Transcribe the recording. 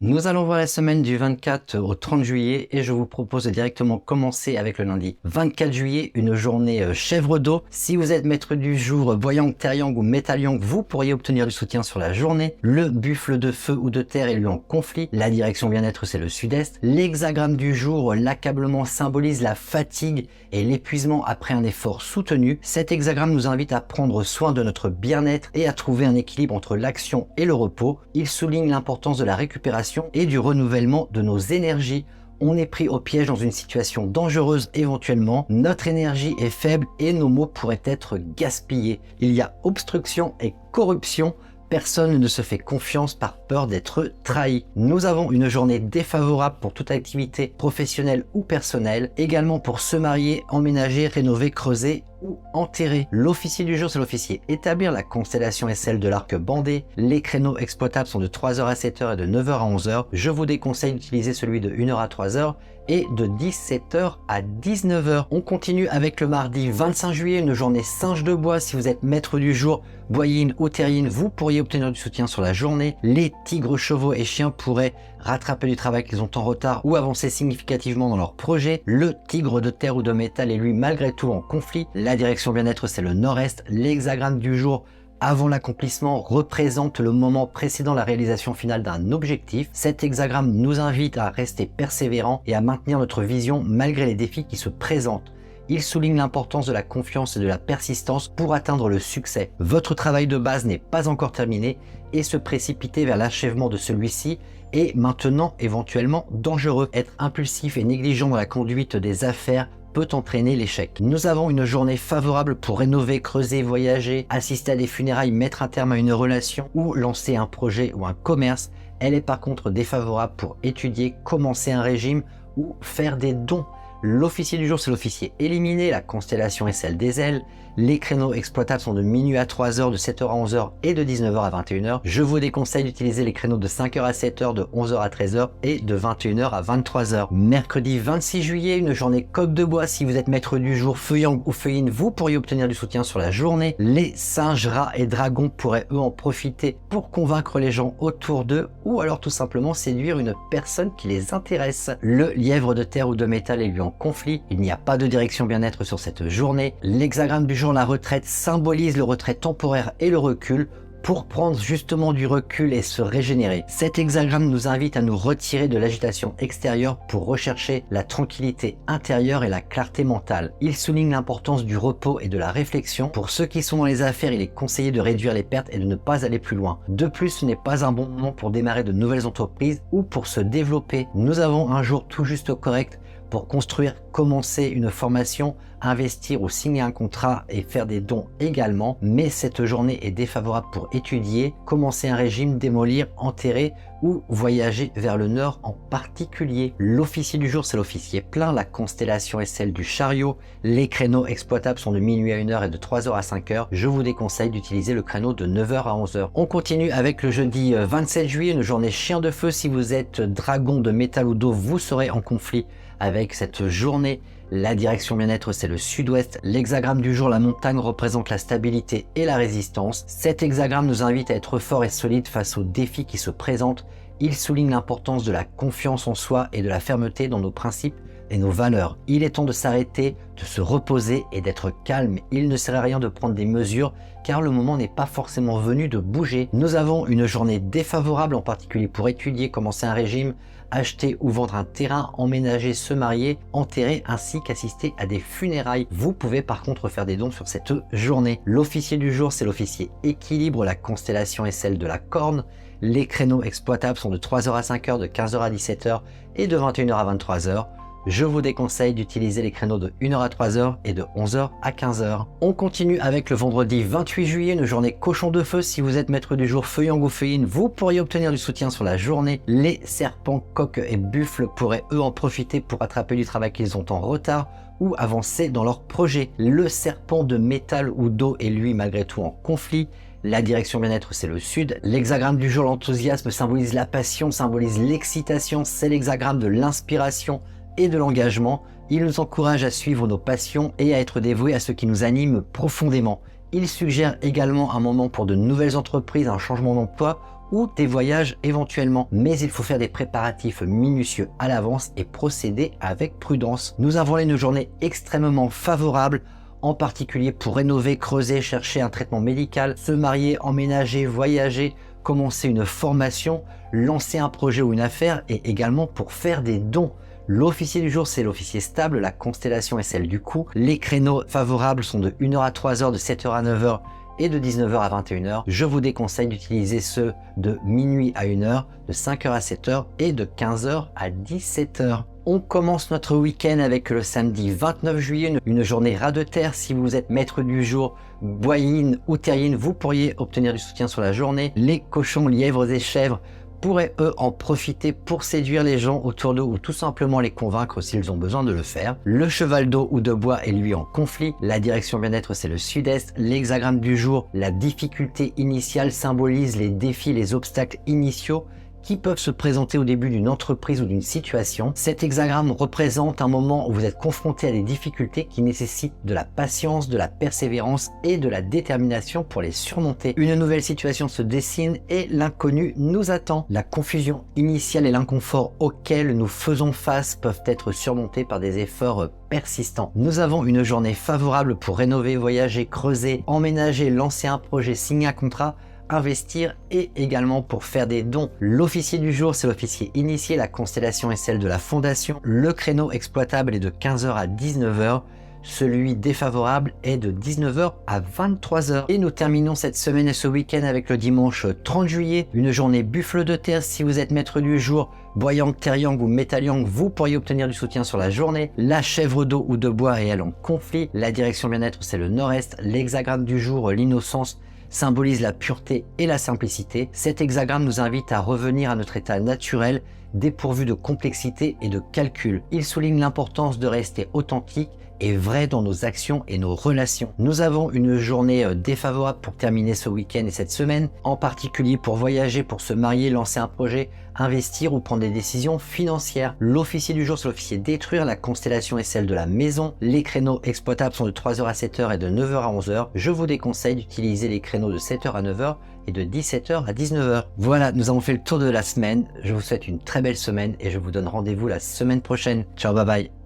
Nous allons voir la semaine du 24 au 30 juillet et je vous propose de directement commencer avec le lundi 24 juillet, une journée chèvre d'eau. Si vous êtes maître du jour, voyant Terriang ou Métalliang, vous pourriez obtenir du soutien sur la journée. Le buffle de feu ou de terre est lui en conflit. La direction bien-être, c'est le sud-est. L'hexagramme du jour, l'accablement symbolise la fatigue et l'épuisement après un effort soutenu. Cet hexagramme nous invite à prendre soin de notre bien-être et à trouver un équilibre entre l'action et le repos. Il souligne l'importance de la récupération et du renouvellement de nos énergies. On est pris au piège dans une situation dangereuse éventuellement, notre énergie est faible et nos mots pourraient être gaspillés. Il y a obstruction et corruption. Personne ne se fait confiance par peur d'être trahi. Nous avons une journée défavorable pour toute activité professionnelle ou personnelle, également pour se marier, emménager, rénover, creuser ou enterrer. L'officier du jour, c'est l'officier établir. La constellation est celle de l'arc bandé. Les créneaux exploitables sont de 3h à 7h et de 9h à 11h. Je vous déconseille d'utiliser celui de 1h à 3h et de 17h à 19h. On continue avec le mardi 25 juillet, une journée singe de bois. Si vous êtes maître du jour, boyine ou terrine, vous pourriez obtenir du soutien sur la journée. Les tigres, chevaux et chiens pourraient rattraper du travail qu'ils ont en retard ou avancer significativement dans leur projet. Le tigre de terre ou de métal est lui malgré tout en conflit. La direction bien-être, c'est le nord-est. L'hexagramme du jour avant l'accomplissement représente le moment précédant la réalisation finale d'un objectif. Cet hexagramme nous invite à rester persévérants et à maintenir notre vision malgré les défis qui se présentent. Il souligne l'importance de la confiance et de la persistance pour atteindre le succès. Votre travail de base n'est pas encore terminé et se précipiter vers l'achèvement de celui-ci est maintenant éventuellement dangereux. Être impulsif et négligent dans la conduite des affaires peut entraîner l'échec. Nous avons une journée favorable pour rénover, creuser, voyager, assister à des funérailles, mettre un terme à une relation ou lancer un projet ou un commerce. Elle est par contre défavorable pour étudier, commencer un régime ou faire des dons. L'officier du jour, c'est l'officier éliminé, la constellation est celle des ailes. Les créneaux exploitables sont de minuit à 3h, de 7h à 11h et de 19h à 21h. Je vous déconseille d'utiliser les créneaux de 5h à 7h, de 11h à 13h et de 21h à 23h. Mercredi 26 juillet, une journée coq de bois. Si vous êtes maître du jour, feu-yang ou feu-yin, vous pourriez obtenir du soutien sur la journée. Les singes, rats et dragons pourraient eux en profiter pour convaincre les gens autour d'eux ou alors tout simplement séduire une personne qui les intéresse. Le lièvre de terre ou de métal est lui en conflit. Il n'y a pas de direction bien-être sur cette journée. L'hexagramme du jour, la retraite, symbolise le retrait temporaire et le recul pour prendre justement du recul et se régénérer. Cet hexagramme nous invite à nous retirer de l'agitation extérieure pour rechercher la tranquillité intérieure et la clarté mentale. Il souligne l'importance du repos et de la réflexion. Pour ceux qui sont dans les affaires, il est conseillé de réduire les pertes et de ne pas aller plus loin. De plus, ce n'est pas un bon moment pour démarrer de nouvelles entreprises ou pour se développer. Nous avons un jour tout juste correct pour construire, commencer une formation, investir ou signer un contrat et faire des dons également, mais cette journée est défavorable pour étudier, commencer un régime, démolir, enterrer ou voyager vers le nord en particulier. L'officier du jour, c'est l'officier plein, la constellation est celle du chariot, les créneaux exploitables sont de minuit à 1h et de 3h à 5h. Je vous déconseille d'utiliser le créneau de 9h à 11h. On continue avec le jeudi 27 juillet, une journée chien de feu. Si vous êtes dragon de métal ou d'eau, vous serez en conflit avec cette journée. La direction bien-être, c'est le sud-ouest. L'hexagramme du jour, la montagne, représente la stabilité et la résistance. Cet hexagramme nous invite à être fort et solide face aux défis qui se présentent. Il souligne l'importance de la confiance en soi et de la fermeté dans nos principes et nos valeurs. Il est temps de s'arrêter, de se reposer et d'être calme. Il ne sert à rien de prendre des mesures car le moment n'est pas forcément venu de bouger. Nous avons une journée défavorable, en particulier pour étudier, commencer un régime, acheter ou vendre un terrain, emménager, se marier, enterrer ainsi qu'assister à des funérailles. Vous pouvez par contre faire des dons sur cette journée. L'officier du jour, c'est l'officier équilibre, la constellation est celle de la corne. Les créneaux exploitables sont de 3h à 5h, de 15h à 17h et de 21h à 23h. Je vous déconseille d'utiliser les créneaux de 1h à 3h et de 11h à 15h. On continue avec le vendredi 28 juillet, une journée cochon de feu. Si vous êtes maître du jour, feu-yang ou feu-yin, vous pourriez obtenir du soutien sur la journée. Les serpents, coqs et buffles pourraient eux en profiter pour attraper du travail qu'ils ont en retard ou avancer dans leur projet. Le serpent de métal ou d'eau est lui malgré tout en conflit. La direction bien-être, c'est le sud. L'hexagramme du jour, l'enthousiasme, symbolise la passion, symbolise l'excitation. C'est l'hexagramme de l'inspiration et de l'engagement. Il nous encourage à suivre nos passions et à être dévoués à ce qui nous anime profondément. Il suggère également un moment pour de nouvelles entreprises, un changement d'emploi ou des voyages éventuellement. Mais il faut faire des préparatifs minutieux à l'avance et procéder avec prudence. Nous avons là une journée extrêmement favorable, en particulier pour rénover, creuser, chercher un traitement médical, se marier, emménager, voyager, commencer une formation, lancer un projet ou une affaire et également pour faire des dons. L'officier du jour, c'est l'officier stable, la constellation est celle du coup. Les créneaux favorables sont de 1h à 3h, de 7h à 9h et de 19h à 21h. Je vous déconseille d'utiliser ceux de minuit à 1h, de 5h à 7h et de 15h à 17h. On commence notre week-end avec le samedi 29 juillet, une journée ras de terre. Si vous êtes maître du jour, boyine ou terrine, vous pourriez obtenir du soutien sur la journée. Les cochons, lièvres et chèvres pourraient eux en profiter pour séduire les gens autour d'eux ou tout simplement les convaincre s'ils ont besoin de le faire. Le cheval d'eau ou de bois est lui en conflit. La direction bien-être, c'est le sud-est. L'hexagramme du jour, la difficulté initiale, symbolise les défis, les obstacles initiaux qui peuvent se présenter au début d'une entreprise ou d'une situation. Cet hexagramme représente un moment où vous êtes confronté à des difficultés qui nécessitent de la patience, de la persévérance et de la détermination pour les surmonter. Une nouvelle situation se dessine et l'inconnu nous attend. La confusion initiale et l'inconfort auxquels nous faisons face peuvent être surmontés par des efforts persistants. Nous avons une journée favorable pour rénover, voyager, creuser, emménager, lancer un projet, signer un contrat, investir et également pour faire des dons. L'officier du jour, c'est l'officier initié, la constellation est celle de la fondation. Le créneau exploitable est de 15h à 19h. Celui défavorable est de 19h à 23h. Et nous terminons cette semaine et ce week-end avec le dimanche 30 juillet, une journée buffle de terre. Si vous êtes maître du jour, Boyang, Terriang ou Métaliang, vous pourriez obtenir du soutien sur la journée. La chèvre d'eau ou de bois est elle en conflit. La direction bien-être, c'est le nord-est. L'hexagramme du jour, l'innocence, symbolise la pureté et la simplicité. Cet hexagramme nous invite à revenir à notre état naturel, dépourvu de complexité et de calcul. Il souligne l'importance de rester authentique et vrai dans nos actions et nos relations. Nous avons une journée défavorable pour terminer ce week-end et cette semaine, en particulier pour voyager, pour se marier, lancer un projet, investir ou prendre des décisions financières. L'officier du jour, c'est l'officier détruire, la constellation est celle de la maison. Les créneaux exploitables sont de 3h à 7h et de 9h à 11h. Je vous déconseille d'utiliser les créneaux de 7h à 9h et de 17h à 19h. Voilà, nous avons fait le tour de la semaine. Je vous souhaite une très belle semaine et je vous donne rendez-vous la semaine prochaine. Ciao, bye bye.